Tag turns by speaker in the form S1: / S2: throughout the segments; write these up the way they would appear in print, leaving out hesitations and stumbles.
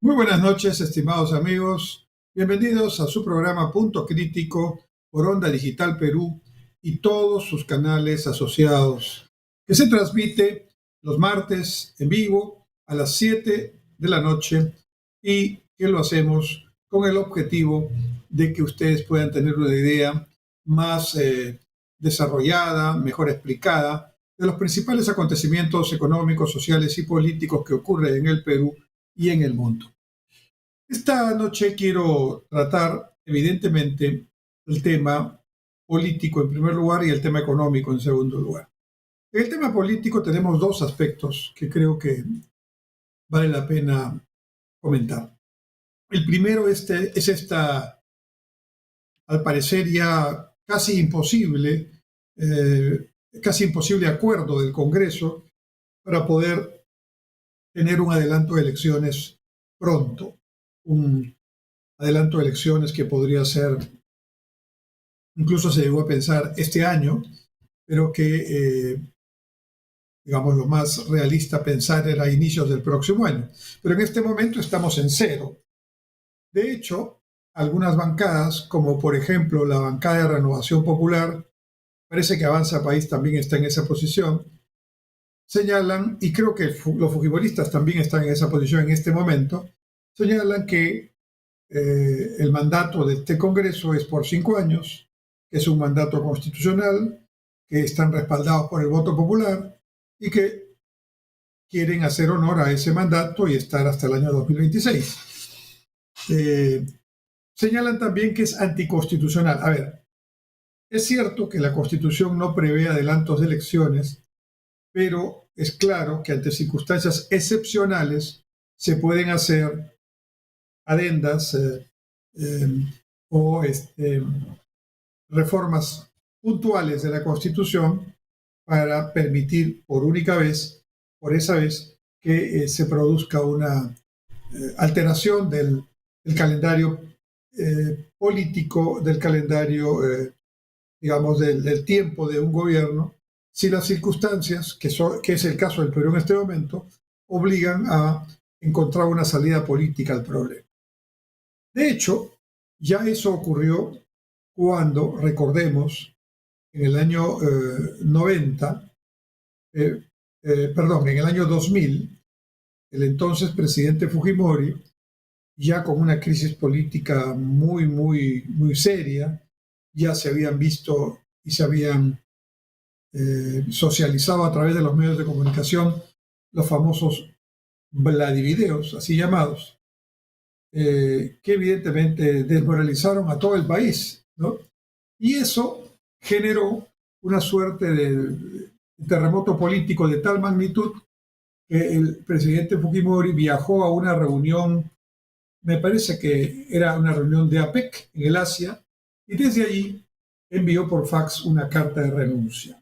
S1: Muy buenas noches, estimados amigos. Bienvenidos a su programa Punto Crítico por Onda Digital Perú y todos sus canales asociados, que se transmite los martes en vivo a las 7 de la noche y que lo hacemos con el objetivo de que ustedes puedan tener una idea más desarrollada, mejor explicada, de los principales acontecimientos económicos, sociales y políticos que ocurren en el Perú y en el mundo. Esta noche quiero tratar, evidentemente, el tema político en primer lugar y el tema económico en segundo lugar. En el tema político tenemos dos aspectos que creo que vale la pena comentar. El primero es esta, al parecer ya casi imposible acuerdo del Congreso para poder tener un adelanto de elecciones pronto. Un adelanto de elecciones que podría ser, incluso se llegó a pensar este año, pero que, digamos, lo más realista pensar era a inicios del próximo año. Pero en este momento estamos en cero. De hecho, algunas bancadas, como por ejemplo la bancada de Renovación Popular, parece que Avanza País también está en esa posición, señalan, y creo que los fujimoristas también están en esa posición en este momento, señalan que el mandato de este Congreso es por 5 años, que es un mandato constitucional, que están respaldados por el voto popular y que quieren hacer honor a ese mandato y estar hasta el año 2026. Señalan también que es anticonstitucional. A ver, es cierto que la Constitución no prevé adelantos de elecciones, pero es claro que ante circunstancias excepcionales se pueden hacer adendas o reformas puntuales de la Constitución para permitir por esa vez, que se produzca una alteración del calendario político, del calendario, digamos, del tiempo de un gobierno, si las circunstancias, que es el caso del Perú en este momento, obligan a encontrar una salida política al problema. De hecho, ya eso ocurrió cuando, recordemos, en el año 2000, el entonces presidente Fujimori, ya con una crisis política muy, muy, muy seria, ya se habían visto y se habían socializado a través de los medios de comunicación los famosos Vladivideos, así llamados, que evidentemente desmoralizaron a todo el país, ¿no? Y eso generó una suerte de terremoto político de tal magnitud que el presidente Fujimori viajó a una reunión, me parece que era una reunión de APEC en el Asia, y desde allí envió por fax una carta de renuncia.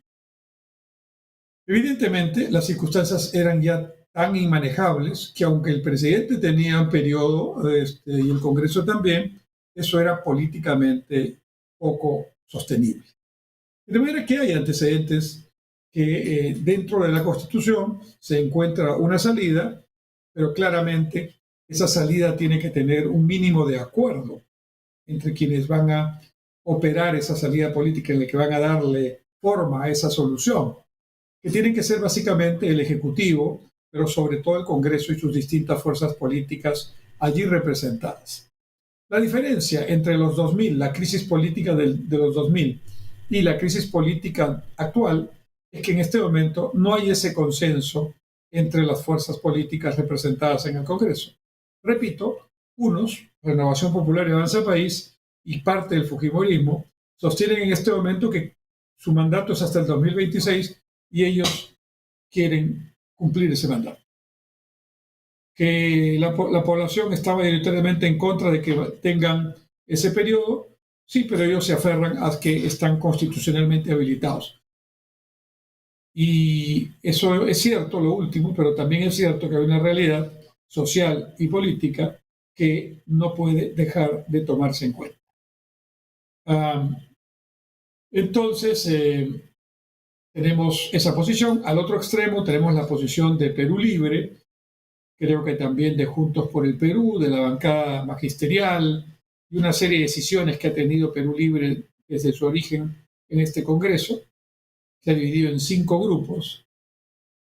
S1: Evidentemente, las circunstancias eran ya tan inmanejables que aunque el presidente tenía un periodo y el Congreso también, eso era políticamente poco sostenible. De manera que hay antecedentes que dentro de la Constitución se encuentra una salida, pero claramente esa salida tiene que tener un mínimo de acuerdo entre quienes van a operar esa salida política, en la que van a darle forma a esa solución, que tienen que ser básicamente el Ejecutivo, pero sobre todo el Congreso y sus distintas fuerzas políticas allí representadas. La diferencia entre los 2000, la crisis política de los 2000 y la crisis política actual, es que en este momento no hay ese consenso entre las fuerzas políticas representadas en el Congreso. Repito, unos, Renovación Popular y Avanza País, y parte del fujimorismo, sostienen en este momento que su mandato es hasta el 2026 y ellos quieren cumplir ese mandato. Que la población estaba mayoritariamente en contra de que tengan ese periodo, sí, pero ellos se aferran a que están constitucionalmente habilitados. Y eso es cierto, lo último, pero también es cierto que hay una realidad social y política que no puede dejar de tomarse en cuenta. Ah, entonces, tenemos esa posición. Al otro extremo tenemos la posición de Perú Libre, creo que también de Juntos por el Perú, de la bancada magisterial y una serie de decisiones que ha tenido Perú Libre desde su origen en este Congreso. Se ha dividido en 5 grupos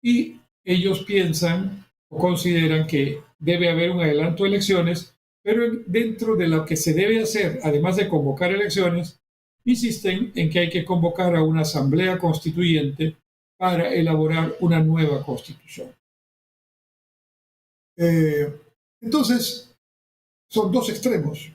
S1: y ellos piensan o consideran que debe haber un adelanto de elecciones, pero dentro de lo que se debe hacer, además de convocar elecciones, insisten en que hay que convocar a una asamblea constituyente para elaborar una nueva constitución. Eh, entonces, son dos extremos,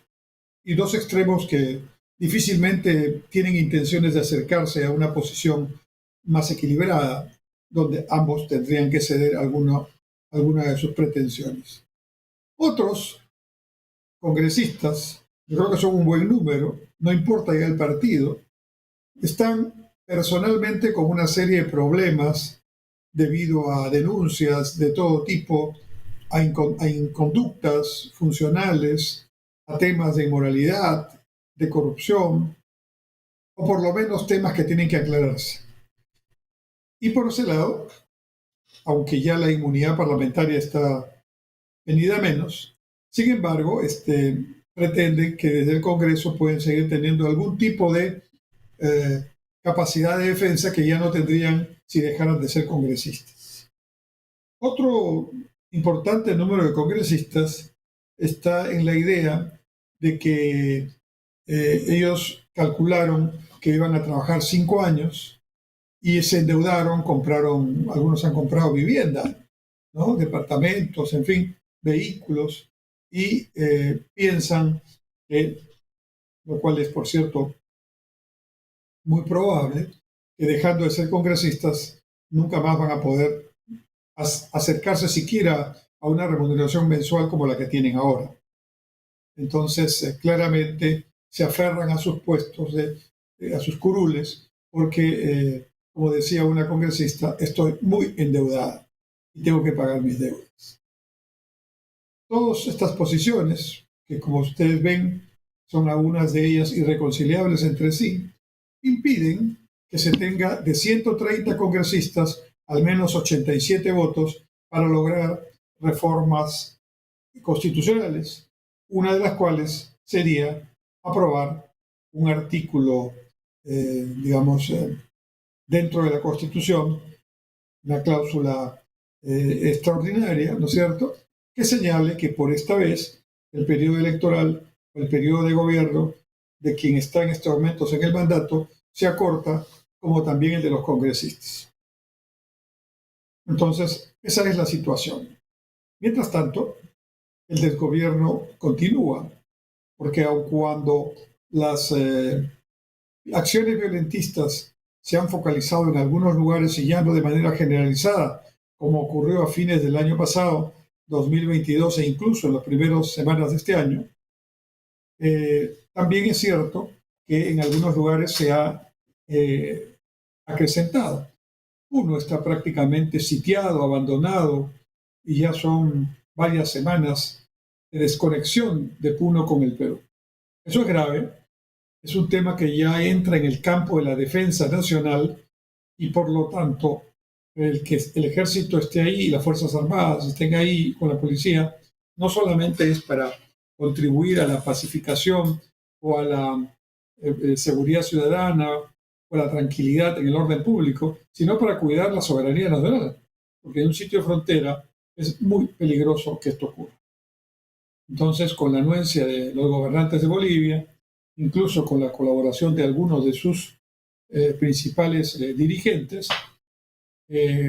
S1: y dos extremos que difícilmente tienen intenciones de acercarse a una posición más equilibrada, donde ambos tendrían que ceder alguna de sus pretensiones. Otros congresistas, yo creo que son un buen número, no importa ya el partido, están personalmente con una serie de problemas debido a denuncias de todo tipo, a inconductas funcionales, a temas de inmoralidad, de corrupción, o por lo menos temas que tienen que aclararse. Y por ese lado, aunque ya la inmunidad parlamentaria está venida a menos, sin embargo, pretenden que desde el Congreso pueden seguir teniendo algún tipo de capacidad de defensa que ya no tendrían si dejaran de ser congresistas. Otro importante número de congresistas está en la idea de que ellos calcularon que iban a trabajar 5 años y se endeudaron, algunos han comprado vivienda, ¿no? Departamentos, en fin, vehículos, y piensan que, lo cual es, por cierto, muy probable, que dejando de ser congresistas nunca más van a poder acercarse siquiera a una remuneración mensual como la que tienen ahora. Entonces, claramente se aferran a sus puestos, a sus curules, porque, como decía una congresista, estoy muy endeudada y tengo que pagar mis deudas. Todas estas posiciones, que como ustedes ven, son algunas de ellas irreconciliables entre sí, impiden que se tenga de 130 congresistas al menos 87 votos para lograr reformas constitucionales, una de las cuales sería aprobar un artículo, dentro de la Constitución, una cláusula extraordinaria, ¿no es cierto?, que señale que por esta vez el periodo electoral o el periodo de gobierno de quien está en estos momentos en el mandato se acorta, como también el de los congresistas. Entonces, esa es la situación. Mientras tanto, el desgobierno continúa, porque aun cuando las acciones violentistas se han focalizado en algunos lugares y ya no de manera generalizada, como ocurrió a fines del año pasado, 2022, e incluso en las primeras semanas de este año, también es cierto que en algunos lugares se ha acrecentado. Puno está prácticamente sitiado, abandonado, y ya son varias semanas de desconexión de Puno con el Perú. Eso es grave, es un tema que ya entra en el campo de la defensa nacional y por lo tanto el que el ejército esté ahí y las Fuerzas Armadas estén ahí con la policía no solamente es para contribuir a la pacificación o a la seguridad ciudadana o a la tranquilidad en el orden público, sino para cuidar la soberanía nacional, porque en un sitio de frontera es muy peligroso que esto ocurra. Entonces, con la anuencia de los gobernantes de Bolivia, incluso con la colaboración de algunos de sus principales dirigentes,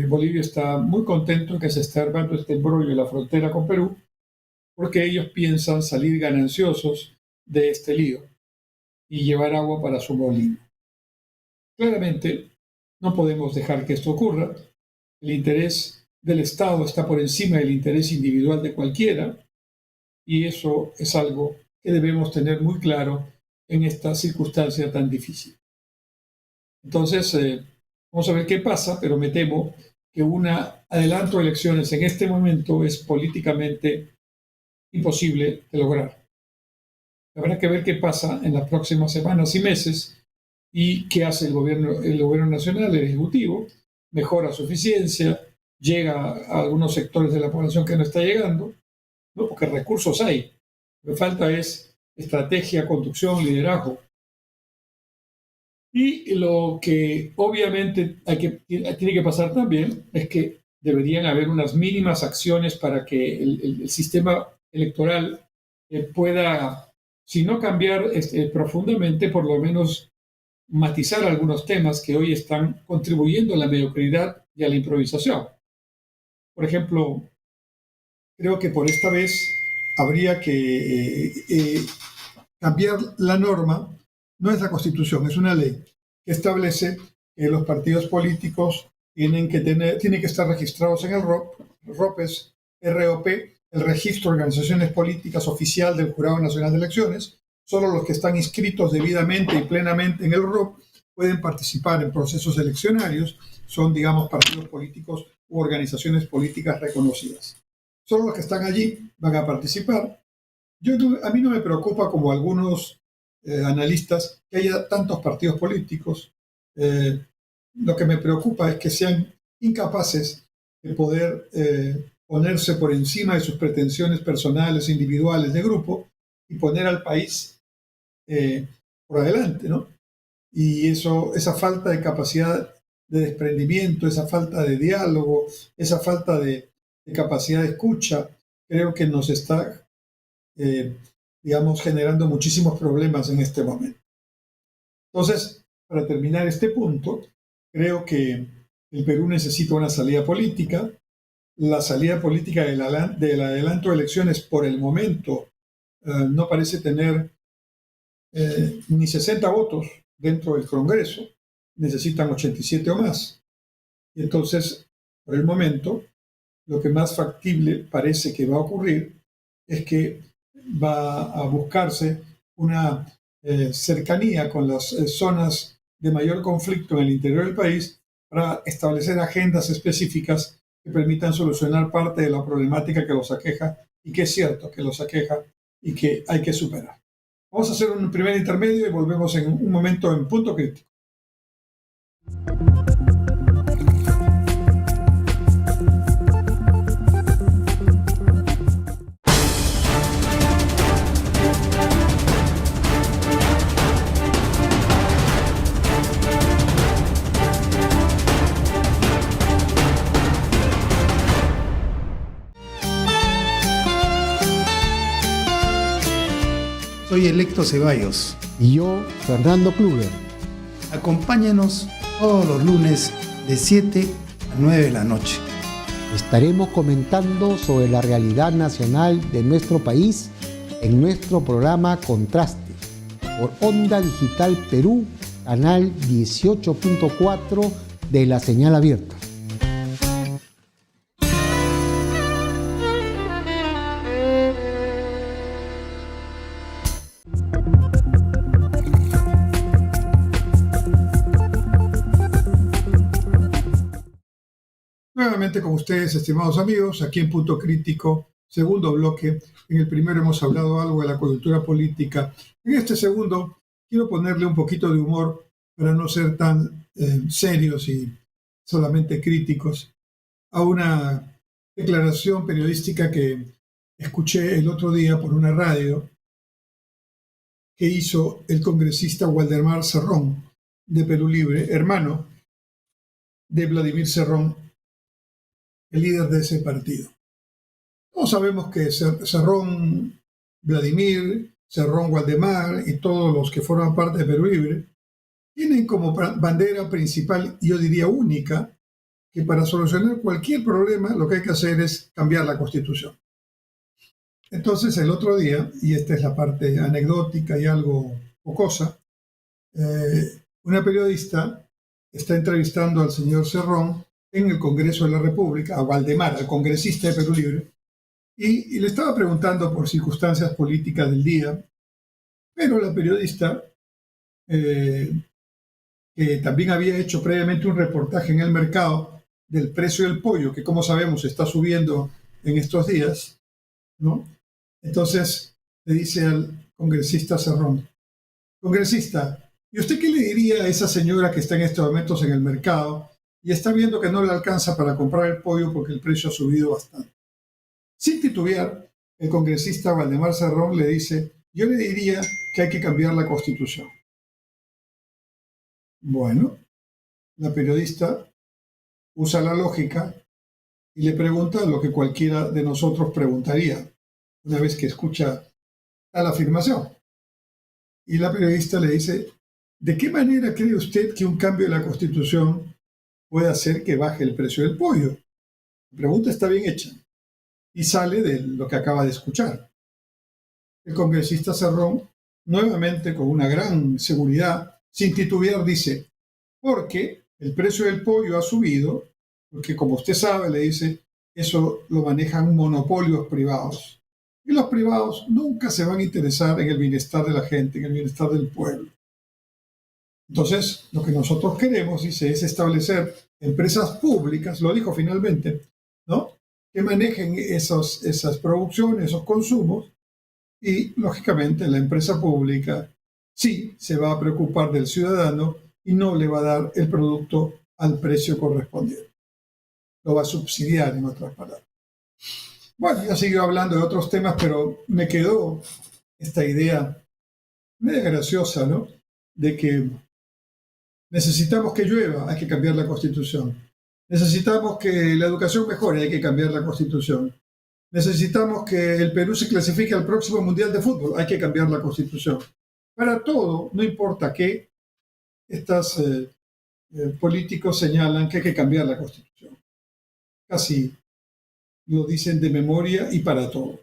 S1: Bolivia está muy contento en que se esté armando este embrollo en la frontera con Perú, porque ellos piensan salir gananciosos de este lío y llevar agua para su molino. Claramente, no podemos dejar que esto ocurra. El interés del Estado está por encima del interés individual de cualquiera, y eso es algo que debemos tener muy claro en esta circunstancia tan difícil. Entonces, vamos a ver qué pasa, pero me temo que un adelanto de elecciones en este momento es políticamente imposible de lograr. Habrá que ver qué pasa en las próximas semanas y meses y qué hace el gobierno nacional, el Ejecutivo, mejora su eficiencia, llega a algunos sectores de la población que no está llegando, ¿no? Porque recursos hay. Lo que falta es estrategia, conducción, liderazgo. Y lo que obviamente tiene que pasar también es que deberían haber unas mínimas acciones para que el sistema electoral pueda, si no cambiar profundamente, por lo menos matizar algunos temas que hoy están contribuyendo a la mediocridad y a la improvisación. Por ejemplo, creo que por esta vez habría que cambiar la norma. No es la Constitución, es una ley que establece que los partidos políticos tienen que estar registrados en el ROP es ROP, el Registro de Organizaciones Políticas Oficial del Jurado Nacional de Elecciones. Solo los que están inscritos debidamente y plenamente en el ROP pueden participar en procesos eleccionarios, son, digamos, partidos políticos u organizaciones políticas reconocidas. Solo los que están allí van a participar. A mí no me preocupa, como algunos analistas, que haya tantos partidos políticos. Lo que me preocupa es que sean incapaces de poder ponerse por encima de sus pretensiones personales, individuales, de grupo, y poner al país por adelante, ¿no? Y esa falta de capacidad de desprendimiento, esa falta de diálogo, esa falta de capacidad de escucha, creo que nos está, digamos, generando muchísimos problemas en este momento. Entonces, para terminar este punto, creo que el Perú necesita una salida política. La salida política del adelanto de elecciones por el momento no parece tener ni 60 votos dentro del Congreso, necesitan 87 o más. Y entonces, por el momento, lo que más factible parece que va a ocurrir es que va a buscarse una cercanía con las zonas de mayor conflicto en el interior del país para establecer agendas específicas que permitan solucionar parte de la problemática que los aqueja, y que es cierto que los aqueja y que hay que superar. Vamos a hacer un primer intermedio y volvemos en un momento en Punto Crítico.
S2: Soy Electo Ceballos.
S3: Y yo, Fernando Kluger.
S2: Acompáñanos todos los lunes de 7 a 9 de la noche.
S3: Estaremos comentando sobre la realidad nacional de nuestro país en nuestro programa Contraste por Onda Digital Perú, canal 18.4 de la señal abierta.
S1: Nuevamente con ustedes, estimados amigos, aquí en Punto Crítico, segundo bloque. En el primero hemos hablado algo de la coyuntura política. En este segundo quiero ponerle un poquito de humor para no ser tan serios y solamente críticos a una declaración periodística que escuché el otro día por una radio que hizo el congresista Waldemar Cerrón de Perú Libre, hermano de Vladimir Cerrón, el líder de ese partido. Todos sabemos que Cerrón Vladimir, Cerrón Waldemar y todos los que forman parte de Perú Libre tienen como bandera principal, yo diría única, que para solucionar cualquier problema lo que hay que hacer es cambiar la Constitución. Entonces el otro día, y esta es la parte anecdótica y algo jocosa, una periodista está entrevistando al señor Cerrón en el Congreso de la República, a Waldemar, al congresista de Perú Libre, y le estaba preguntando por circunstancias políticas del día, pero la periodista, que también había hecho previamente un reportaje en El Mercado del precio del pollo, que como sabemos está subiendo en estos días, ¿no? Entonces le dice al congresista Cerrón. Congresista, ¿y usted qué le diría a esa señora que está en estos momentos en el mercado y está viendo que no le alcanza para comprar el pollo porque el precio ha subido bastante? Sin titubear, el congresista Waldemar Cerrón le dice, yo le diría que hay que cambiar la Constitución. Bueno, la periodista usa la lógica y le pregunta lo que cualquiera de nosotros preguntaría una vez que escucha tal afirmación. Y la periodista le dice, ¿de qué manera cree usted que un cambio de la Constitución puede hacer que baje el precio del pollo? La pregunta está bien hecha y sale de lo que acaba de escuchar. El congresista Cerrón, nuevamente con una gran seguridad, sin titubear, dice, porque el precio del pollo ha subido, porque como usted sabe, le dice, eso lo manejan monopolios privados. Y los privados nunca se van a interesar en el bienestar de la gente, en el bienestar del pueblo. Entonces, lo que nosotros queremos, dice, es establecer empresas públicas, lo dijo finalmente, ¿no?, que manejen esas producciones, esos consumos, y lógicamente la empresa pública sí se va a preocupar del ciudadano y no le va a dar el producto al precio correspondiente. Lo va a subsidiar, en otras palabras. Bueno, ya siguió hablando de otros temas, pero me quedó esta idea media graciosa, ¿no?, de que necesitamos que llueva, hay que cambiar la Constitución. Necesitamos que la educación mejore, hay que cambiar la Constitución. Necesitamos que el Perú se clasifique al próximo Mundial de Fútbol, hay que cambiar la Constitución. Para todo, no importa qué, estos políticos señalan que hay que cambiar la Constitución. Casi lo dicen de memoria y para todo.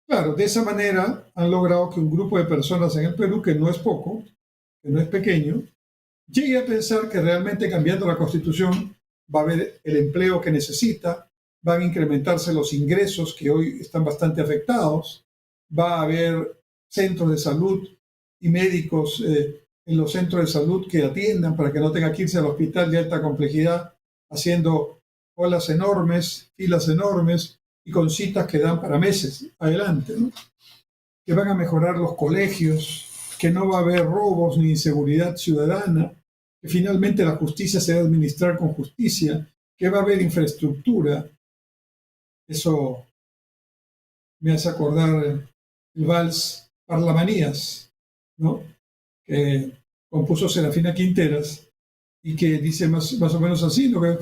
S1: Claro, de esa manera han logrado que un grupo de personas en el Perú, que no es poco, que no es pequeño, llegue a pensar que realmente cambiando la Constitución va a haber el empleo que necesita, van a incrementarse los ingresos que hoy están bastante afectados, va a haber centros de salud y médicos en los centros de salud que atiendan para que no tenga que irse al hospital de alta complejidad haciendo colas enormes, filas enormes y con citas que dan para meses adelante, ¿no?, que van a mejorar los colegios, que no va a haber robos ni inseguridad ciudadana, que finalmente la justicia se va a administrar con justicia, que va a haber infraestructura. Eso me hace acordar el vals Parlamanías, ¿no?, que compuso Serafina Quinteras y que dice más o menos así, ¿no?, que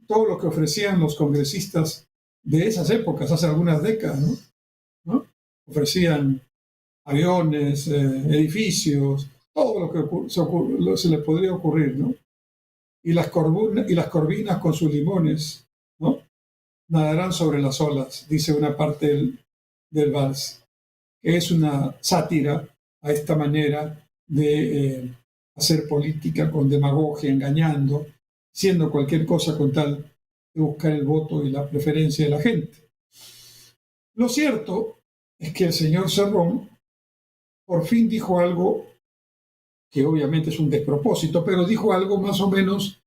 S1: todo lo que ofrecían los congresistas de esas épocas, hace algunas décadas, ¿no? Ofrecían aviones, edificios, todo lo que se le podría ocurrir, ¿no? Y las corvinas con sus limones, ¿no?, nadarán sobre las olas, dice una parte del vals, que es una sátira a esta manera de hacer política con demagogia, engañando, siendo cualquier cosa con tal de buscar el voto y la preferencia de la gente. Lo cierto es que el señor Cerrón por fin dijo algo que obviamente es un despropósito, pero dijo algo más o menos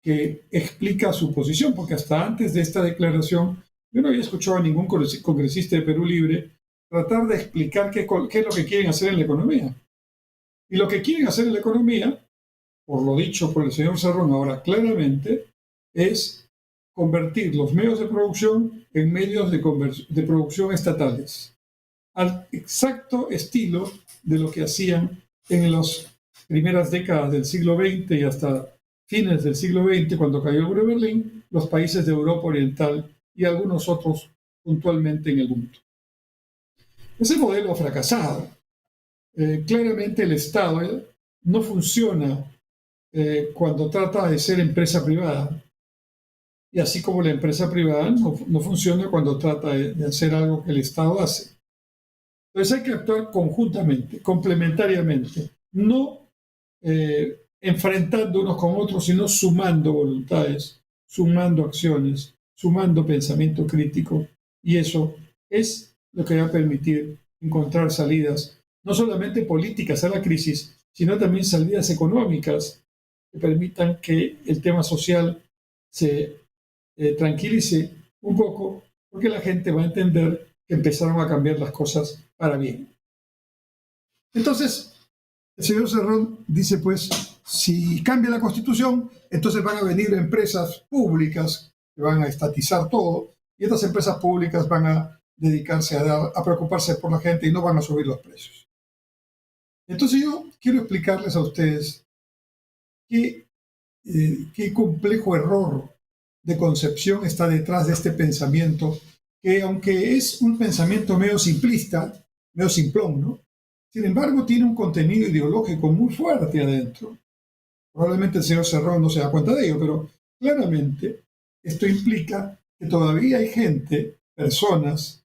S1: que explica su posición, porque hasta antes de esta declaración yo no había escuchado a ningún congresista de Perú Libre tratar de explicar qué es lo que quieren hacer en la economía. Y lo que quieren hacer en la economía, por lo dicho por el señor Cerrón ahora claramente, es convertir los medios de producción en medios de producción estatales, al exacto estilo de lo que hacían en las primeras décadas del siglo XX y hasta fines del siglo XX, cuando cayó el muro de Berlín, los países de Europa Oriental y algunos otros puntualmente en el mundo. Ese modelo ha fracasado. Claramente el Estado no funciona cuando trata de ser empresa privada, y así como la empresa privada no funciona cuando trata de hacer algo que el Estado hace. Entonces hay que actuar conjuntamente, complementariamente, no enfrentando unos con otros, sino sumando voluntades, sumando acciones, sumando pensamiento crítico, y eso es lo que va a permitir encontrar salidas, no solamente políticas a la crisis, sino también salidas económicas que permitan que el tema social se tranquilice un poco, porque la gente va a entender que empezaron a cambiar las cosas para bien. Entonces, el señor Cerrón dice, pues, si cambia la Constitución, entonces van a venir empresas públicas que van a estatizar todo, y estas empresas públicas van a dedicarse a preocuparse por la gente y no van a subir los precios. Entonces yo quiero explicarles a ustedes qué complejo error de concepción está detrás de este pensamiento, que aunque es un pensamiento medio simplista, medio simplón, ¿no? Sin embargo, tiene un contenido ideológico muy fuerte adentro. Probablemente el señor Cerrón no se da cuenta de ello, pero claramente esto implica que todavía hay gente, personas,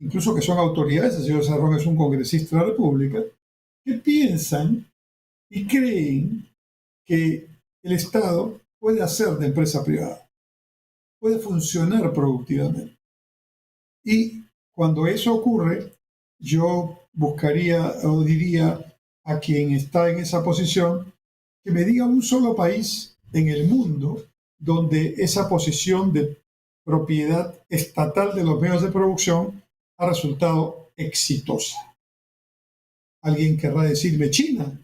S1: incluso que son autoridades, el señor Cerrón es un congresista de la República, que piensan y creen que el Estado puede hacer de empresa privada, puede funcionar productivamente. Y cuando eso ocurre, yo buscaría o diría a quien está en esa posición que me diga un solo país en el mundo donde esa posición de propiedad estatal de los medios de producción ha resultado exitosa. Alguien querrá decirme China.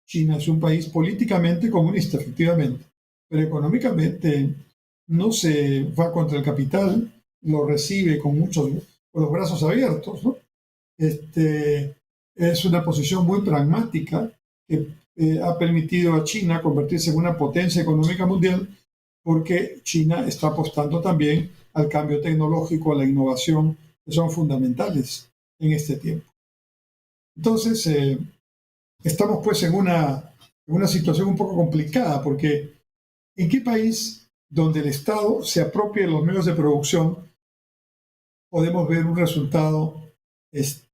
S1: China es un país políticamente comunista, efectivamente, pero económicamente no se va contra el capital, lo recibe con los brazos abiertos, ¿no? Es una posición muy pragmática que ha permitido a China convertirse en una potencia económica mundial, porque China está apostando también al cambio tecnológico, a la innovación, que son fundamentales en este tiempo. Entonces, estamos pues en una situación un poco complicada, porque ¿en qué país donde el Estado se apropie de los medios de producción podemos ver un resultado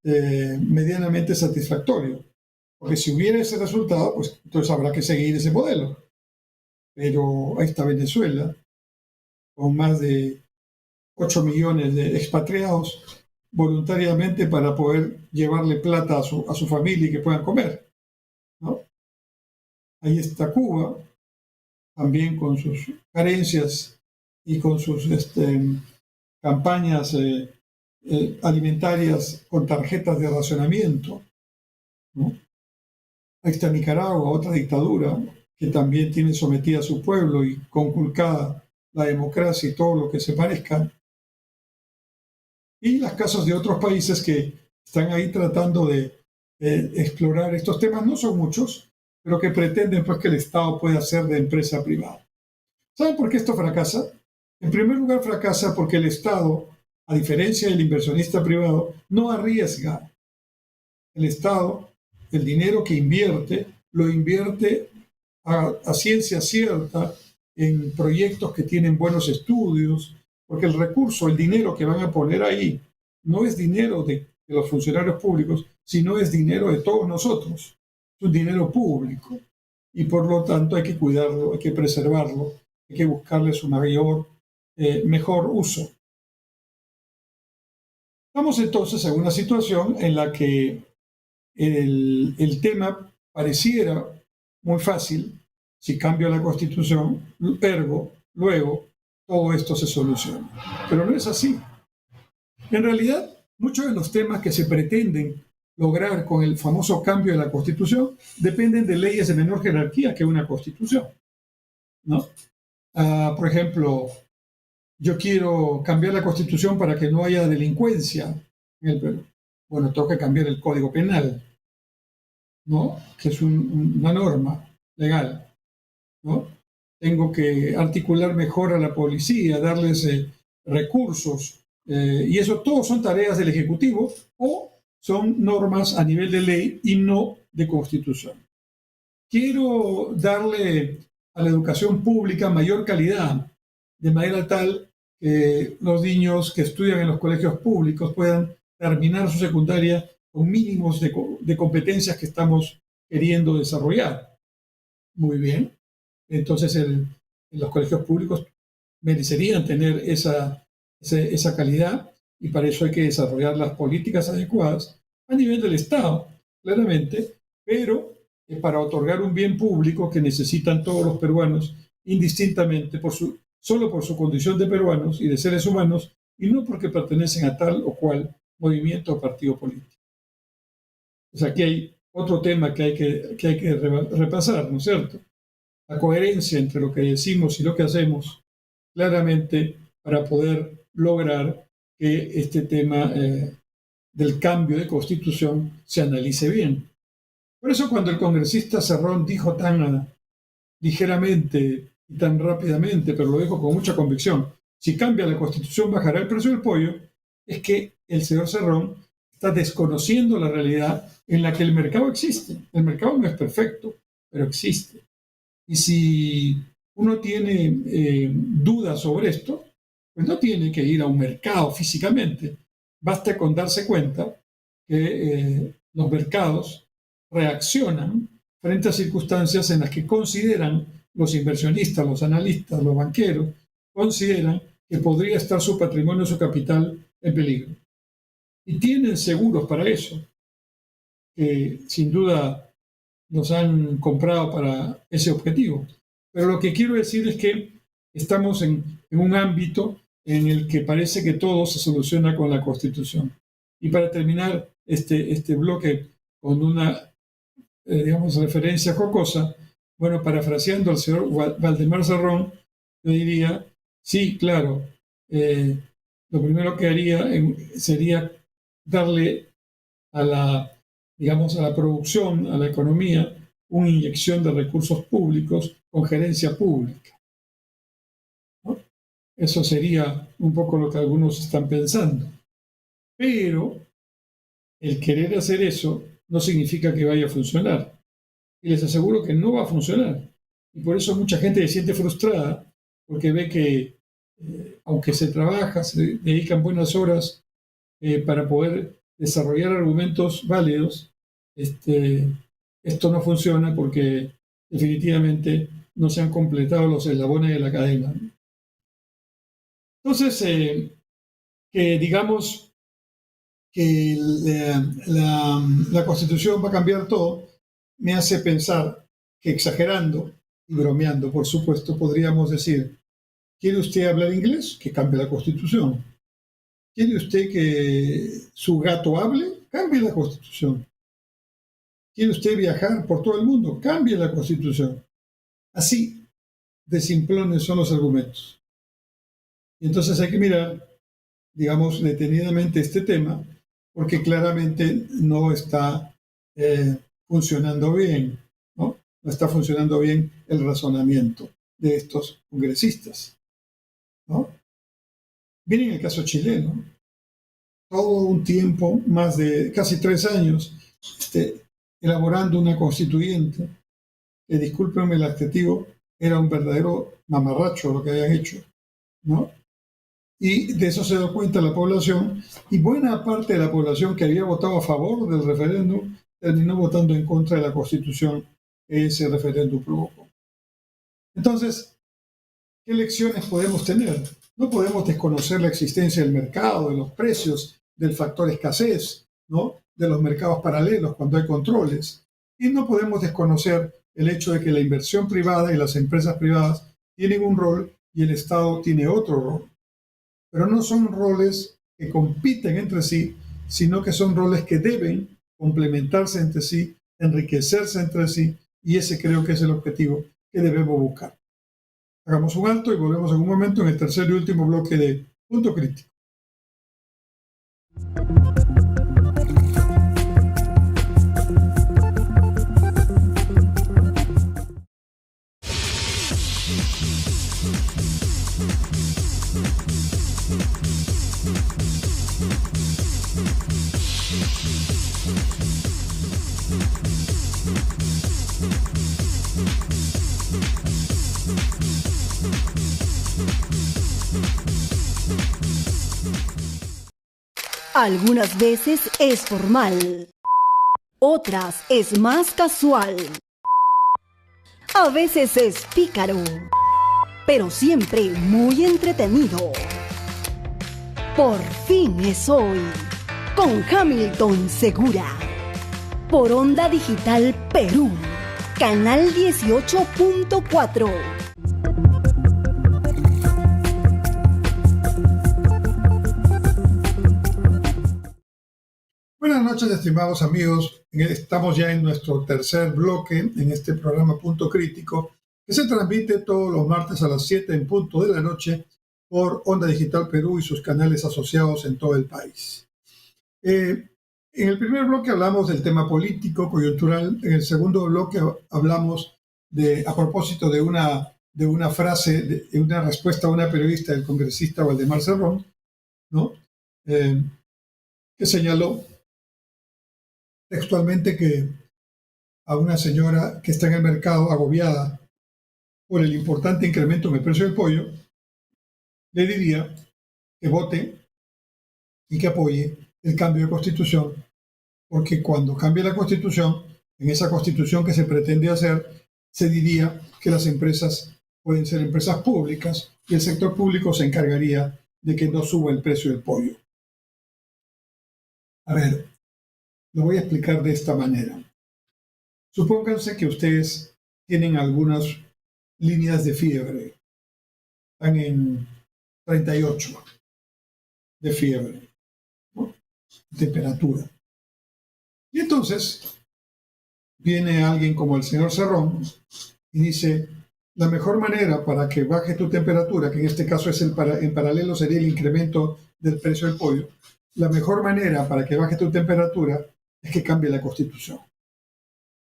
S1: medianamente satisfactorio? Porque si hubiera ese resultado, pues entonces habrá que seguir ese modelo. Pero ahí está Venezuela, con más de 8 millones de expatriados voluntariamente para poder llevarle plata a su familia y que puedan comer, ¿no? Ahí está Cuba, también con sus carencias y con sus campañas alimentarias con tarjetas de racionamiento, ¿no? Ahí está Nicaragua, otra dictadura que también tiene sometida a su pueblo y conculcada la democracia y todo lo que se parezca. Y las casos de otros países que están ahí tratando de explorar estos temas, no son muchos, pero que pretenden pues que el Estado pueda hacer de empresa privada. ¿Saben por qué esto fracasa? En primer lugar, fracasa porque el Estado, a diferencia del inversionista privado, no arriesga. El Estado, el dinero que invierte, lo invierte a ciencia cierta en proyectos que tienen buenos estudios, porque el recurso, el dinero que van a poner ahí, no es dinero de los funcionarios públicos, sino es dinero de todos nosotros. Es un dinero público y por lo tanto hay que cuidarlo, hay que preservarlo, hay que buscarle su mejor uso. Estamos entonces en una situación en la que el tema pareciera muy fácil. Si cambio la Constitución, ergo, luego, todo esto se soluciona. Pero no es así. En realidad, muchos de los temas que se pretenden lograr con el famoso cambio de la Constitución dependen de leyes de menor jerarquía que una Constitución, ¿no? Por ejemplo, yo quiero cambiar la Constitución para que no haya delincuencia en el Perú. Bueno, tengo que cambiar el Código Penal, ¿no? Que es una norma legal, ¿no? Tengo que articular mejor a la policía, darles recursos, y eso todo son tareas del Ejecutivo o son normas a nivel de ley y no de Constitución. Quiero darle a la educación pública mayor calidad, de manera tal que los niños que estudian en los colegios públicos puedan terminar su secundaria con mínimos de competencias que estamos queriendo desarrollar. Muy bien. Entonces, en los colegios públicos merecerían tener esa calidad y para eso hay que desarrollar las políticas adecuadas a nivel del Estado, claramente, pero para otorgar un bien público que necesitan todos los peruanos indistintamente solo por su condición de peruanos y de seres humanos y no porque pertenecen a tal o cual movimiento o partido político. Pues aquí hay otro tema que hay que repasar, ¿no es cierto? La coherencia entre lo que decimos y lo que hacemos, claramente para poder lograr que este tema del cambio de constitución se analice bien. Por eso cuando el congresista Cerrón dijo tan ligeramente y tan rápidamente, pero lo dijo con mucha convicción, si cambia la constitución bajará el precio del pollo, es que el señor Cerrón está desconociendo la realidad en la que el mercado existe. El mercado no es perfecto, pero existe. Y si uno tiene dudas sobre esto, pues no tiene que ir a un mercado físicamente. Basta con darse cuenta que los mercados reaccionan frente a circunstancias en las que consideran los inversionistas, los analistas, los banqueros, consideran que podría estar su patrimonio, su capital en peligro. Y tienen seguros para eso, que sin duda los han comprado para ese objetivo. Pero lo que quiero decir es que estamos en un ámbito en el que parece que todo se soluciona con la Constitución. Y para terminar este bloque con una, digamos, referencia jocosa, bueno, parafraseando al señor Valdemar Cerrón, yo diría, sí, claro, lo primero que haría sería darle a la, digamos, a la producción, a la economía, una inyección de recursos públicos con gerencia pública, ¿no? Eso sería un poco lo que algunos están pensando. Pero el querer hacer eso no significa que vaya a funcionar. Y les aseguro que no va a funcionar. Y por eso mucha gente se siente frustrada, porque ve que aunque se trabaja, se dedican buenas horas para poder desarrollar argumentos válidos, esto no funciona porque definitivamente no se han completado los eslabones de la cadena. Entonces, que digamos que la Constitución va a cambiar todo, me hace pensar que, exagerando y bromeando, por supuesto, podríamos decir, ¿quiere usted hablar inglés? Que cambie la Constitución. ¿Quiere usted que su gato hable? Cambie la Constitución. ¿Quiere usted viajar por todo el mundo? Cambie la Constitución. Así de simplones son los argumentos. Y entonces hay que mirar, digamos, detenidamente este tema, porque claramente no está funcionando bien, ¿no? No está funcionando bien el razonamiento de estos congresistas, ¿no? Miren el caso chileno. Todo un tiempo, más de casi 3 años, elaborando una constituyente, que, discúlpenme el adjetivo, era un verdadero mamarracho lo que habían hecho, ¿no? Y de eso se dio cuenta la población, y buena parte de la población que había votado a favor del referéndum terminó votando en contra de la Constitución que ese referéndum provocó. Entonces, ¿qué lecciones podemos tener? No podemos desconocer la existencia del mercado, de los precios, del factor escasez, ¿no? De los mercados paralelos cuando hay controles. Y no podemos desconocer el hecho de que la inversión privada y las empresas privadas tienen un rol y el Estado tiene otro rol. Pero no son roles que compiten entre sí, sino que son roles que deben complementarse entre sí, enriquecerse entre sí, y ese creo que es el objetivo que debemos buscar. Hagamos un alto y volvemos en un momento en el tercer y último bloque de Punto Crítico.
S4: Algunas veces es formal, otras es más casual, a veces es pícaro, pero siempre muy entretenido. Por fin es hoy, con Hamilton Segura, por Onda Digital Perú, canal 18.4.
S1: Buenas noches, estimados amigos. Estamos ya en nuestro tercer bloque en este programa Punto Crítico, que se transmite todos los martes a las 7 en punto de la noche por Onda Digital Perú y sus canales asociados en todo el país. En el primer bloque hablamos del tema político, coyuntural. En el segundo bloque hablamos a propósito de una frase, de una respuesta a una periodista del congresista Waldemar Cerrón, ¿no? Que señaló textualmente que a una señora que está en el mercado agobiada por el importante incremento en el precio del pollo, le diría que vote y que apoye el cambio de constitución, porque cuando cambie la constitución, en esa constitución que se pretende hacer, se diría que las empresas pueden ser empresas públicas y el sector público se encargaría de que no suba el precio del pollo. A ver, lo voy a explicar de esta manera. Supónganse que ustedes tienen algunas líneas de fiebre. Están en 38 de fiebre, ¿no? Temperatura. Y entonces viene alguien como el señor Cerrón y dice, la mejor manera para que baje tu temperatura, que en este caso es en paralelo sería el incremento del precio del pollo, la mejor manera para que baje tu temperatura es que cambie la Constitución.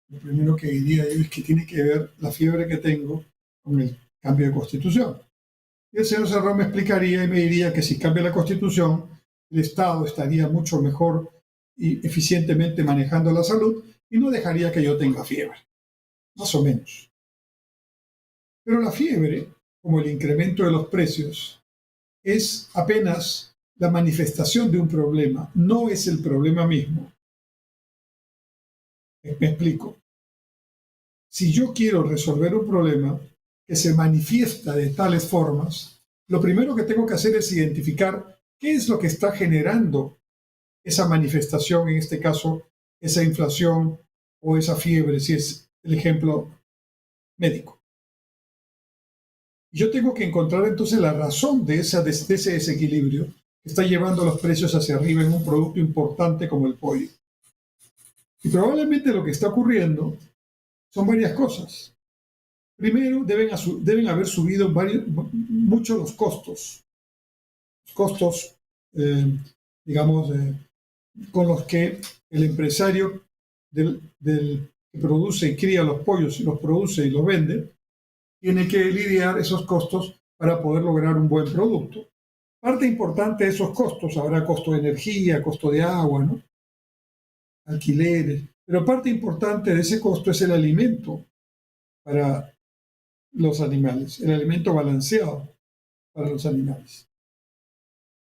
S1: Lo primero que diría yo es que tiene que ver la fiebre que tengo con el cambio de Constitución. Y el señor Cerrón me explicaría y me diría que si cambia la Constitución, el Estado estaría mucho mejor y eficientemente manejando la salud y no dejaría que yo tenga fiebre. Más o menos. Pero la fiebre, como el incremento de los precios, es apenas la manifestación de un problema, no es el problema mismo. Me explico. Si yo quiero resolver un problema que se manifiesta de tales formas, lo primero que tengo que hacer es identificar qué es lo que está generando esa manifestación, en este caso, esa inflación o esa fiebre, si es el ejemplo médico. Yo tengo que encontrar entonces la razón de ese desequilibrio que está llevando los precios hacia arriba en un producto importante como el pollo. Y probablemente lo que está ocurriendo son varias cosas. Primero, deben haber subido mucho los costos. Los costos, con los que el empresario que produce y cría los pollos, y los produce y los vende, tiene que lidiar esos costos para poder lograr un buen producto. Parte importante de esos costos, habrá costo de energía, costo de agua, ¿no? Alquileres, pero parte importante de ese costo es el alimento para los animales, el alimento balanceado para los animales.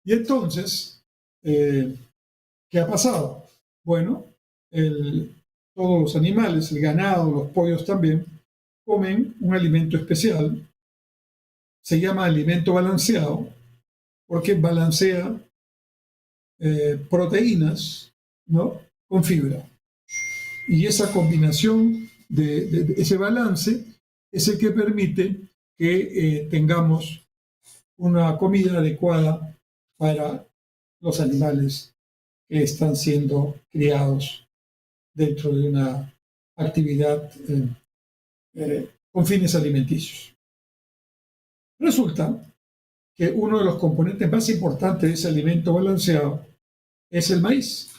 S1: Y entonces, ¿qué ha pasado? Bueno, todos los animales, el ganado, los pollos también, comen un alimento especial, se llama alimento balanceado, porque balancea proteínas, ¿no?, con fibra. Y esa combinación de ese balance es el que permite que tengamos una comida adecuada para los animales que están siendo criados dentro de una actividad con fines alimenticios. Resulta que uno de los componentes más importantes de ese alimento balanceado es el maíz.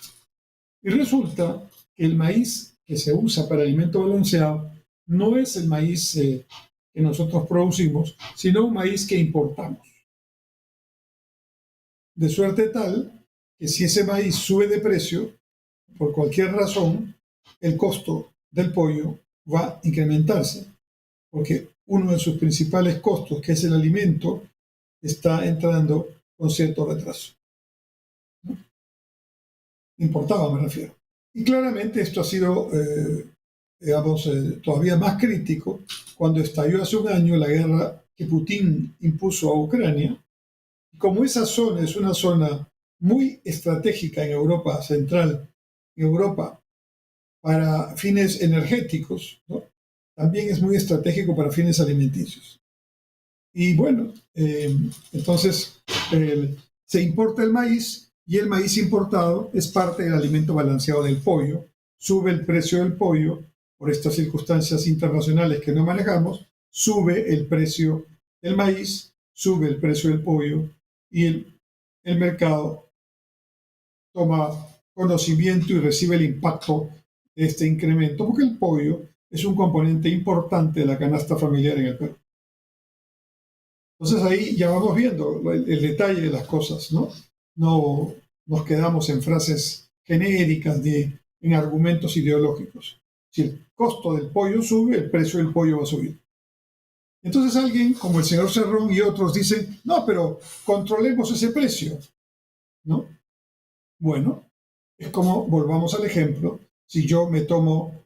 S1: Y resulta que el maíz que se usa para alimento balanceado no es el maíz que nosotros producimos, sino un maíz que importamos. De suerte tal que si ese maíz sube de precio, por cualquier razón, el costo del pollo va a incrementarse, porque uno de sus principales costos, que es el alimento, está entrando con cierto retraso. ¿No? Importado, me refiero. Y claramente esto ha sido, todavía más crítico cuando estalló hace un año la guerra que Putin impuso a Ucrania. Como esa zona es una zona muy estratégica en Europa Central, en Europa, para fines energéticos, ¿no?, también es muy estratégico para fines alimenticios. Y bueno, entonces se importa el maíz y el maíz importado es parte del alimento balanceado del pollo. Sube el precio del pollo por estas circunstancias internacionales que no manejamos, sube el precio del maíz, sube el precio del pollo y el mercado toma conocimiento y recibe el impacto de este incremento, porque el pollo es un componente importante de la canasta familiar en el Perú. Entonces ahí ya vamos viendo el detalle de las cosas, ¿no? No nos quedamos en frases genéricas ni en argumentos ideológicos. Si el costo del pollo sube, el precio del pollo va a subir. Entonces alguien como el señor Cerrón y otros dicen, no, pero controlemos ese precio, ¿no? Bueno, es como, volvamos al ejemplo, si yo me tomo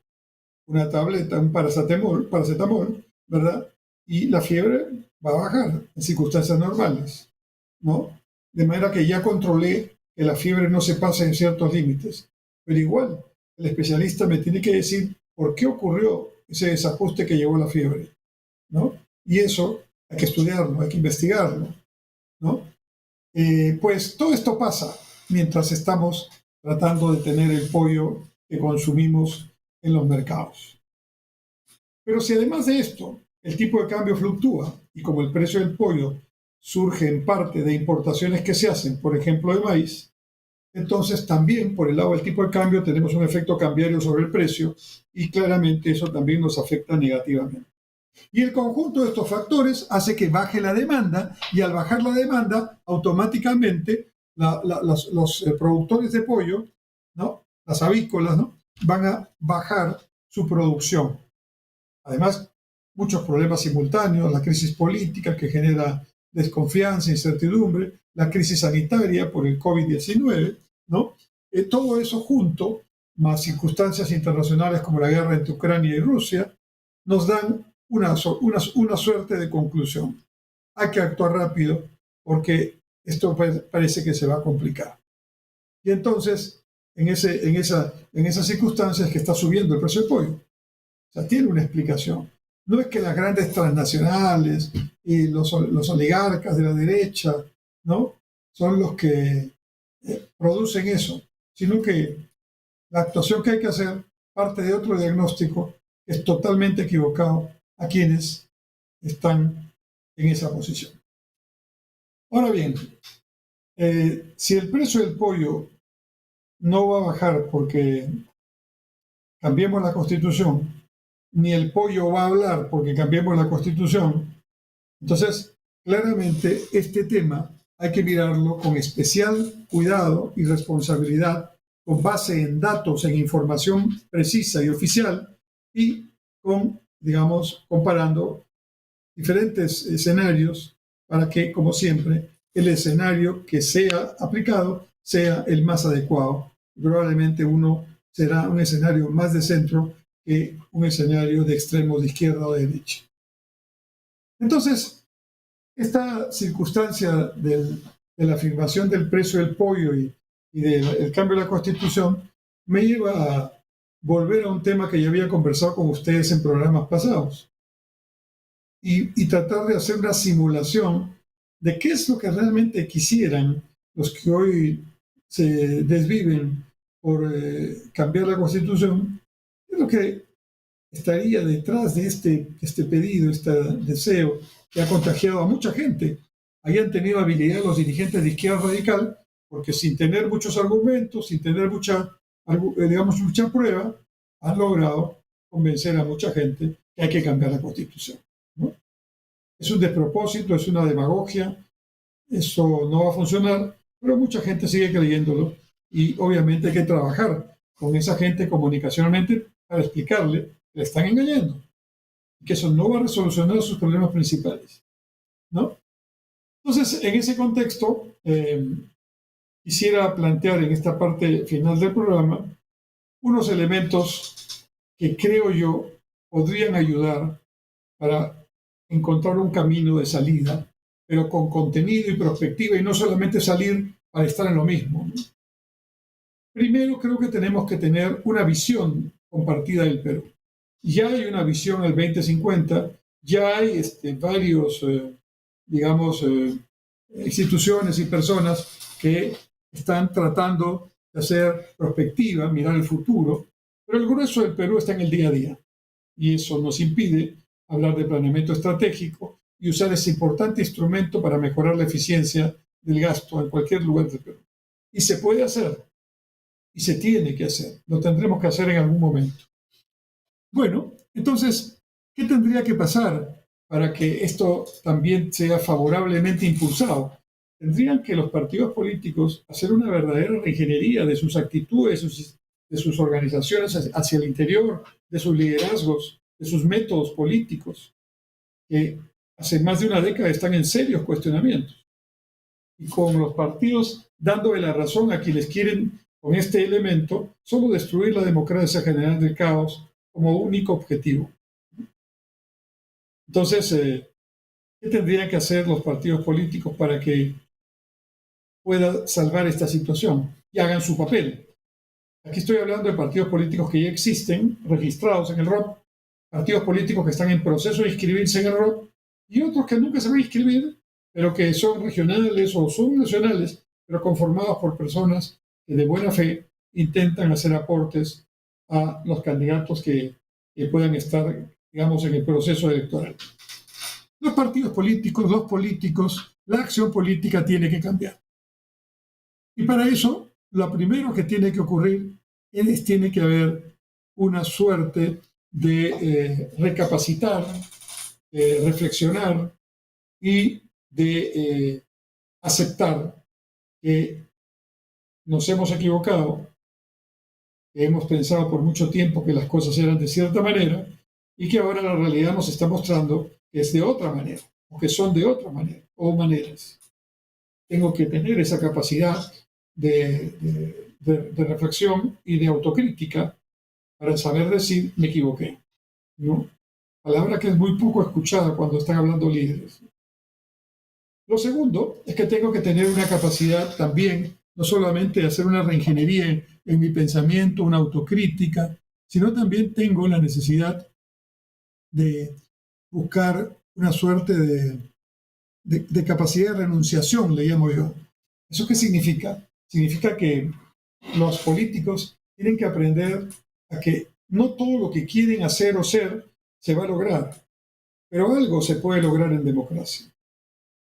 S1: una tableta, un paracetamol, ¿verdad? Y la fiebre va a bajar en circunstancias normales, ¿no? De manera que ya controlé que la fiebre no se pase en ciertos límites. Pero igual, el especialista me tiene que decir por qué ocurrió ese desajuste que llevó a la fiebre, ¿no? Y eso hay que estudiarlo, hay que investigarlo, ¿no? Pues todo esto pasa mientras estamos tratando de tener el pollo que consumimos en los mercados. Pero si además de esto el tipo de cambio fluctúa y como el precio del pollo surge en parte de importaciones que se hacen, por ejemplo, de maíz, entonces también por el lado del tipo de cambio tenemos un efecto cambiario sobre el precio y claramente eso también nos afecta negativamente. Y el conjunto de estos factores hace que baje la demanda y al bajar la demanda, automáticamente los productores de pollo, ¿no? Las avícolas, ¿no? Van a bajar su producción. Además, muchos problemas simultáneos, la crisis política que genera desconfianza, incertidumbre, la crisis sanitaria por el COVID-19, ¿no? Todo eso junto, más circunstancias internacionales como la guerra entre Ucrania y Rusia, nos dan una suerte de conclusión. Hay que actuar rápido porque esto parece que se va a complicar. Y entonces, en esas circunstancias que está subiendo el precio del pollo. O sea, tiene una explicación. No es que las grandes transnacionales y los oligarcas de la derecha, ¿no? Son los que producen eso, sino que la actuación que hay que hacer parte de otro diagnóstico que es totalmente equivocado a quienes están en esa posición. Ahora bien, si el precio del pollo no va a bajar porque cambiemos la Constitución, ni el pollo va a hablar porque cambiemos la Constitución, entonces claramente este tema hay que mirarlo con especial cuidado y responsabilidad, con base en datos, en información precisa y oficial y con, digamos, comparando diferentes escenarios para que, como siempre, el escenario que sea aplicado sea el más adecuado. Probablemente uno será un escenario más de centro que un escenario de extremo de izquierda o de derecha. Entonces, esta circunstancia de la afirmación del precio del pollo y del cambio de la Constitución me lleva a volver a un tema que ya había conversado con ustedes en programas pasados y tratar de hacer una simulación de qué es lo que realmente quisieran los que hoy se desviven por cambiar la Constitución, qué es lo que estaría detrás de este pedido, este deseo que ha contagiado a mucha gente. Hayan tenido habilidad los dirigentes de izquierda radical, porque sin tener muchos argumentos, sin tener mucha prueba, han logrado convencer a mucha gente que hay que cambiar la Constitución, ¿no? Es un despropósito, es una demagogia, eso no va a funcionar, pero mucha gente sigue creyéndolo y obviamente hay que trabajar con esa gente comunicacionalmente para explicarle que le están engañando y que eso no va a resolucionar sus problemas principales, ¿no? Entonces, en ese contexto, quisiera plantear en esta parte final del programa unos elementos que creo yo podrían ayudar para encontrar un camino de salida, pero con contenido y perspectiva y no solamente salir para estar en lo mismo, ¿no? Primero, creo que tenemos que tener una visión compartida del Perú. Ya hay una visión al 2050, ya hay varios, instituciones y personas que están tratando de hacer perspectiva, mirar el futuro, pero el grueso del Perú está en el día a día. Y eso nos impide hablar de planeamiento estratégico y usar ese importante instrumento para mejorar la eficiencia del gasto en cualquier lugar del Perú. Y se puede hacer, y se tiene que hacer, lo tendremos que hacer en algún momento. Bueno, entonces, ¿qué tendría que pasar para que esto también sea favorablemente impulsado? Tendrían que los partidos políticos hacer una verdadera reingeniería de sus actitudes, de sus organizaciones hacia el interior, de sus liderazgos, de sus métodos políticos, que hace más de una década están en serios cuestionamientos. Y con los partidos dándole la razón a quienes quieren, con este elemento, solo destruir la democracia general del caos como único objetivo. Entonces, ¿qué tendrían que hacer los partidos políticos para que pueda salvar esta situación y hagan su papel? Aquí estoy hablando de partidos políticos que ya existen, registrados en el ROP, partidos políticos que están en proceso de inscribirse en el ROP y otros que nunca se van a inscribir, pero que son regionales o subnacionales, pero conformados por personas que de buena fe intentan hacer aportes a los candidatos que puedan estar, digamos, en el proceso electoral. Los partidos políticos, los políticos, la acción política tiene que cambiar. Y para eso, lo primero que tiene que ocurrir es tiene que haber una suerte de recapacitar, reflexionar y de aceptar que nos hemos equivocado, que hemos pensado por mucho tiempo que las cosas eran de cierta manera y que ahora la realidad nos está mostrando que es de otra manera, o que son de otra manera, o maneras. Tengo que tener esa capacidad de reflexión y de autocrítica para saber decir, me equivoqué, ¿no? Palabra que es muy poco escuchada cuando están hablando líderes. Lo segundo es que tengo que tener una capacidad también, no solamente de hacer una reingeniería en mi pensamiento, una autocrítica, sino también tengo la necesidad de buscar una suerte de capacidad de renunciación, le llamo yo. ¿Eso qué significa? Significa que los políticos tienen que aprender a que no todo lo que quieren hacer o ser se va a lograr, pero algo se puede lograr en democracia.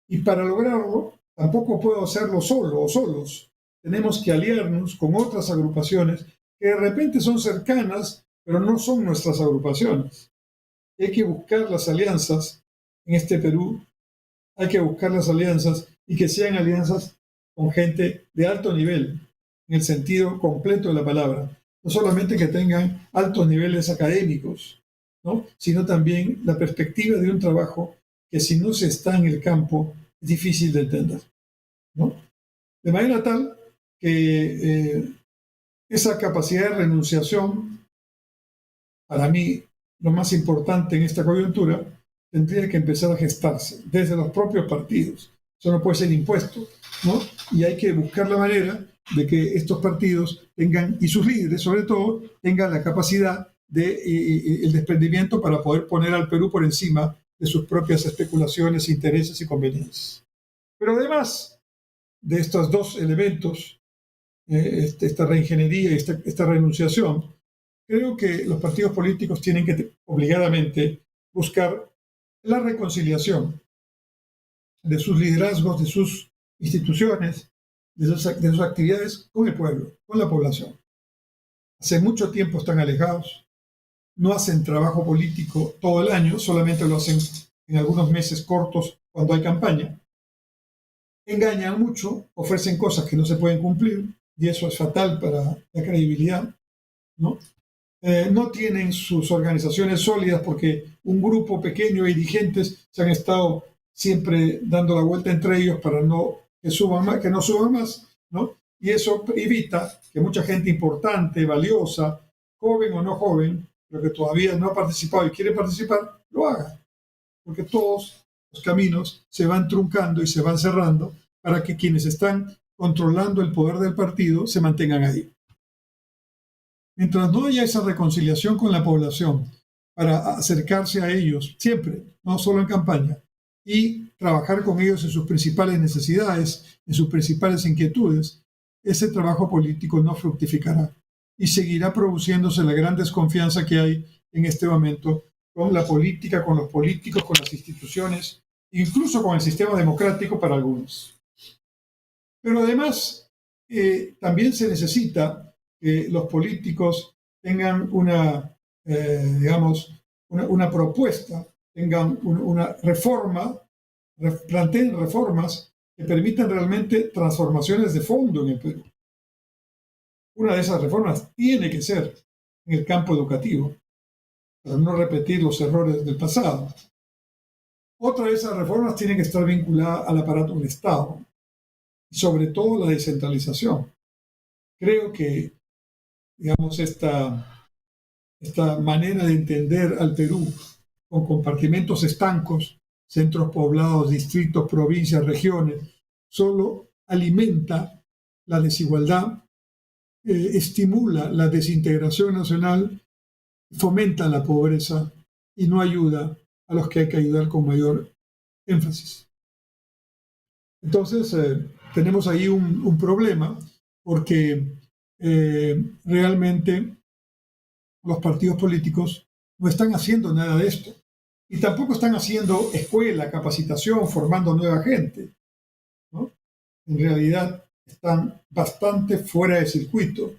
S1: Y para lograrlo, tampoco puedo hacerlo solo o solos. Tenemos que aliarnos con otras agrupaciones que de repente son cercanas, pero no son nuestras agrupaciones. Hay que buscar las alianzas en este Perú, hay que buscar las alianzas y que sean alianzas con gente de alto nivel, en el sentido completo de la palabra. No solamente que tengan altos niveles académicos, ¿no? Sino también la perspectiva de un trabajo que si no se está en el campo es difícil de entender, ¿no? De manera tal que esa capacidad de renunciación, para mí, lo más importante en esta coyuntura, tendría que empezar a gestarse desde los propios partidos. Eso no puede ser impuesto, ¿no? Y hay que buscar la manera de que estos partidos tengan, y sus líderes sobre todo, tengan la capacidad de el desprendimiento para poder poner al Perú por encima de sus propias especulaciones, intereses y conveniencias. Pero además de estos dos elementos, esta reingeniería y esta renunciación, creo que los partidos políticos tienen que obligadamente buscar la reconciliación de sus liderazgos, de sus instituciones, de sus actividades con el pueblo, con la población. Hace mucho tiempo están alejados, no hacen trabajo político todo el año, solamente lo hacen en algunos meses cortos cuando hay campaña. Engañan mucho, ofrecen cosas que no se pueden cumplir, y eso es fatal para la credibilidad, ¿no? No tienen sus organizaciones sólidas porque un grupo pequeño de dirigentes se han estado siempre dando la vuelta entre ellos para que no suban más, ¿no? Y eso evita que mucha gente importante, valiosa, joven o no joven, pero que todavía no ha participado y quiere participar, lo haga. Porque todos los caminos se van truncando y se van cerrando para que quienes están controlando el poder del partido se mantengan ahí. Mientras no haya esa reconciliación con la población para acercarse a ellos siempre, no solo en campaña, y trabajar con ellos en sus principales necesidades, en sus principales inquietudes, ese trabajo político no fructificará y seguirá produciéndose la gran desconfianza que hay en este momento con la política, con los políticos, con las instituciones, incluso con el sistema democrático para algunos. Pero además, también se necesita que los políticos tengan una propuesta, tengan una reforma, planteen reformas que permitan realmente transformaciones de fondo en el Perú. Una de esas reformas tiene que ser en el campo educativo, para no repetir los errores del pasado. Otra de esas reformas tiene que estar vinculada al aparato del Estado, y sobre todo la descentralización. Creo que, digamos, esta manera de entender al Perú con compartimentos estancos, centros poblados, distritos, provincias, regiones, solo alimenta la desigualdad, estimula la desintegración nacional, fomenta la pobreza y no ayuda a los que hay que ayudar con mayor énfasis. Entonces, tenemos ahí un problema porque realmente los partidos políticos no están haciendo nada de esto. Y tampoco están haciendo escuela, capacitación, formando nueva gente, ¿no? En realidad están bastante fuera de circuito,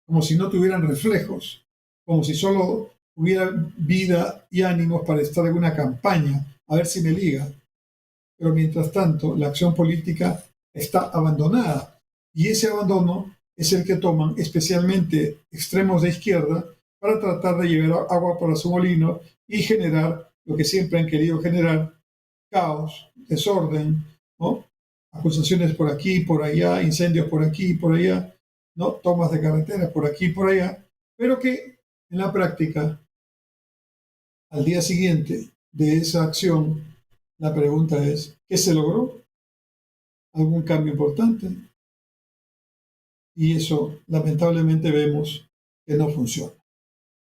S1: como si no tuvieran reflejos, como si solo hubiera vida y ánimos para estar en una campaña, a ver si me liga. Pero mientras tanto, la acción política está abandonada. Y ese abandono es el que toman especialmente extremos de izquierda para tratar de llevar agua para su molino y generar lo que siempre han querido generar: caos, desorden, ¿no? Acusaciones por aquí, por allá, incendios por aquí, por allá, ¿no? Tomas de carreteras por aquí, por allá, pero que en la práctica, al día siguiente de esa acción, la pregunta es, ¿qué se logró? ¿Algún cambio importante? Y eso, lamentablemente, vemos que no funciona.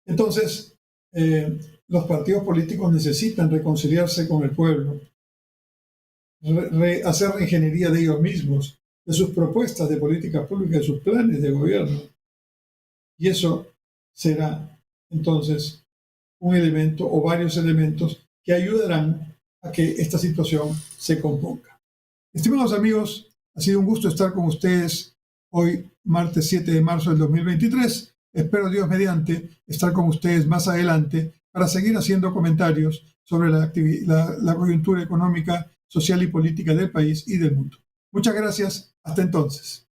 S1: Entonces, los partidos políticos necesitan reconciliarse con el pueblo, hacer la ingeniería de ellos mismos, de sus propuestas de política pública, de sus planes de gobierno. Y eso será, entonces, un elemento o varios elementos que ayudarán a que esta situación se componga. Estimados amigos, ha sido un gusto estar con ustedes hoy, martes 7 de marzo del 2023. Espero, Dios mediante, estar con ustedes más adelante para seguir haciendo comentarios sobre la coyuntura económica, social y política del país y del mundo. Muchas gracias. Hasta entonces.